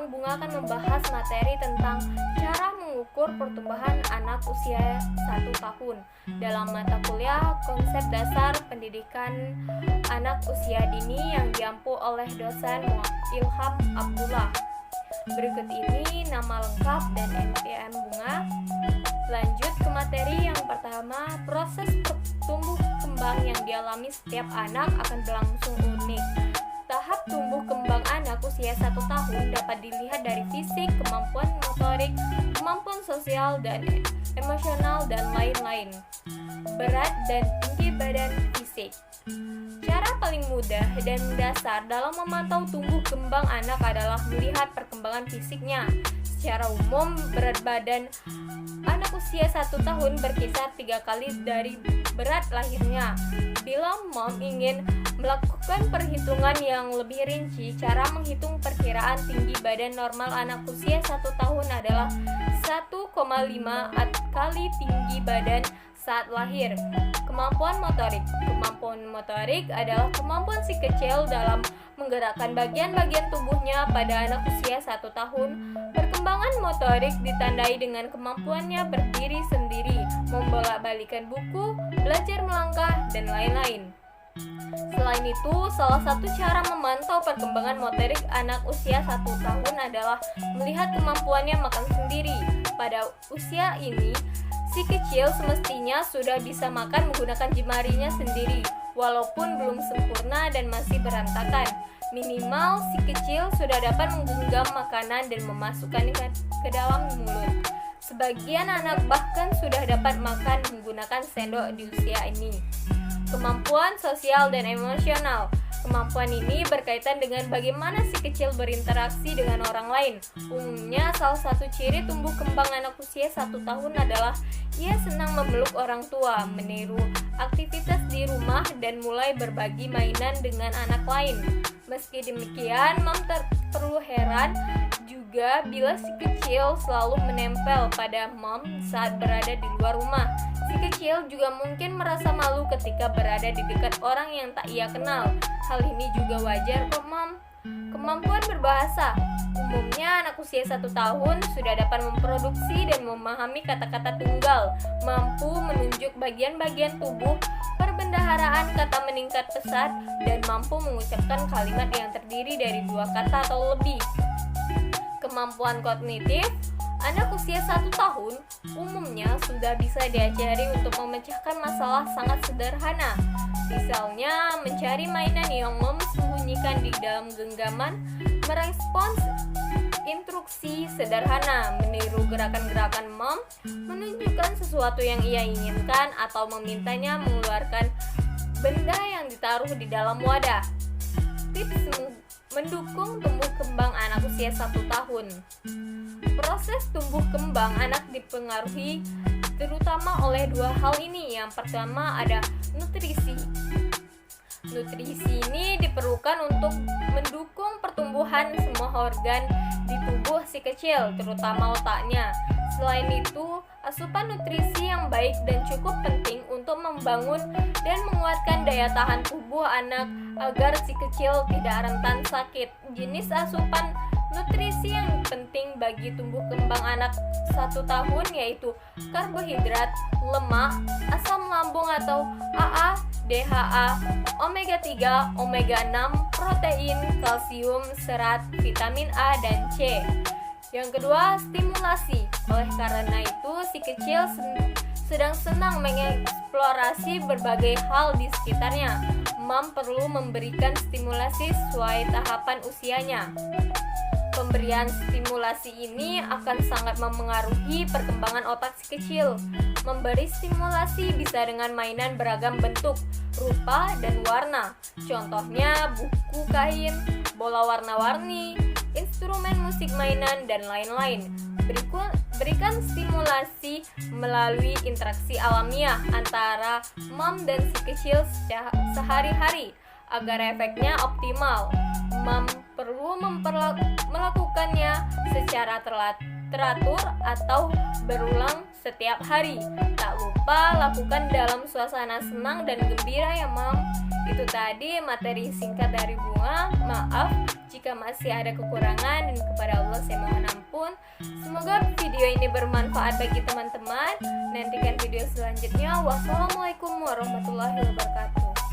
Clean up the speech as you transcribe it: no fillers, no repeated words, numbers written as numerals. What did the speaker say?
Impian Bunga akan membahas materi tentang cara mengukur pertumbuhan anak usia 1 tahun dalam mata kuliah Konsep Dasar Pendidikan Anak Usia Dini yang diampu oleh dosen Ilham Abdullah. Berikut ini nama lengkap dan impian Bunga. Lanjut ke materi yang pertama, proses tumbuh kembang yang dialami setiap anak akan berlangsung unik. Tahap tumbuh kembang anak usia 1 tahun dapat dilihat dari fisik, kemampuan motorik, kemampuan sosial dan emosional, dan lain-lain. Berat dan tinggi badan fisik. Cara paling mudah dan dasar dalam memantau tumbuh kembang anak adalah melihat perkembangan fisiknya. Secara umum, berat badan anak usia 1 tahun berkisar 3 kali dari berat lahirnya. Bila mom ingin melakukan perhitungan yang lebih rinci, cara menghitung perkiraan tinggi badan normal anak usia 1 tahun adalah 1,5 kali tinggi badan saat lahir. Kemampuan motorik. Kemampuan motorik adalah kemampuan si kecil dalam menggerakkan bagian-bagian tubuhnya pada anak usia 1 tahun. Perkembangan motorik ditandai dengan kemampuannya berdiri sendiri, membolak-balikan buku, belajar melangkah, dan lain-lain. Selain itu, salah satu cara memantau perkembangan motorik anak usia 1 tahun adalah melihat kemampuannya makan sendiri. Pada usia ini, si kecil semestinya sudah bisa makan menggunakan jemarinya sendiri, walaupun belum sempurna dan masih berantakan. Minimal si kecil sudah dapat menggenggam makanan dan memasukkannya ke dalam mulut. Sebagian anak bahkan sudah dapat makan menggunakan sendok di usia ini. Kemampuan sosial dan emosional. Kemampuan ini berkaitan dengan bagaimana si kecil berinteraksi dengan orang lain. Umumnya, salah satu ciri tumbuh kembang anak usia 1 tahun adalah ia senang memeluk orang tua, meniru aktivitas di rumah, dan mulai berbagi mainan dengan anak lain. Meski demikian, mom perlu heran juga bila si kecil selalu menempel pada mom saat berada di luar rumah. Si kecil juga mungkin merasa malu ketika berada di dekat orang yang tak ia kenal. Hal ini juga wajar kok, mom. Kemampuan berbahasa. Umumnya anak usia 1 tahun sudah dapat memproduksi dan memahami kata-kata tunggal, mampu menunjuk bagian-bagian tubuh, perbendaharaan kata meningkat pesat, dan mampu mengucapkan kalimat yang terdiri dari 2 kata atau lebih. Kemampuan kognitif. Anak usia 1 tahun umumnya sudah bisa diajari untuk memecahkan masalah sangat sederhana. Misalnya, mencari mainan yang mom sembunyikan di dalam genggaman, merespons instruksi sederhana, meniru gerakan-gerakan mom, menunjukkan sesuatu yang ia inginkan, atau memintanya mengeluarkan benda yang ditaruh di dalam wadah. Tips mendukung tumbuh kembang anak usia 1 tahun. Proses tumbuh kembang anak dipengaruhi terutama oleh 2 hal ini. Yang pertama ada nutrisi. Nutrisi ini diperlukan untuk mendukung pertumbuhan semua organ di tubuh si kecil, terutama otaknya. Selain itu, asupan nutrisi yang baik dan cukup penting untuk membangun dan menguatkan daya tahan tubuh anak agar si kecil tidak rentan sakit. Jenis asupan nutrisi yang penting bagi tumbuh kembang anak 1 tahun yaitu karbohidrat, lemak, asam lambung atau AA, DHA, omega 3, omega 6, protein, kalsium, serat, vitamin A dan C. Yang kedua, stimulasi. Oleh karena itu, si kecil sedang senang mengeksplorasi berbagai hal di sekitarnya. Mom perlu memberikan stimulasi sesuai tahapan usianya. Pemberian stimulasi ini akan sangat memengaruhi perkembangan otak si kecil. Memberi stimulasi bisa dengan mainan beragam bentuk, rupa, dan warna. Contohnya buku kain, bola warna-warni, instrumen musik mainan, dan lain-lain. Berikan stimulasi melalui interaksi alamiah antara mom dan si kecil sehari-hari agar efeknya optimal. Mom perlu melakukannya secara teratur atau berulang setiap hari. Tak lupa lakukan dalam suasana senang dan gembira ya, Mom. Itu tadi materi singkat dari Bunga. Maaf jika jika masih ada kekurangan, dan kepada Allah saya mohon ampun. Semoga video ini bermanfaat bagi teman-teman. Nantikan video selanjutnya. Wassalamualaikum warahmatullahi wabarakatuh.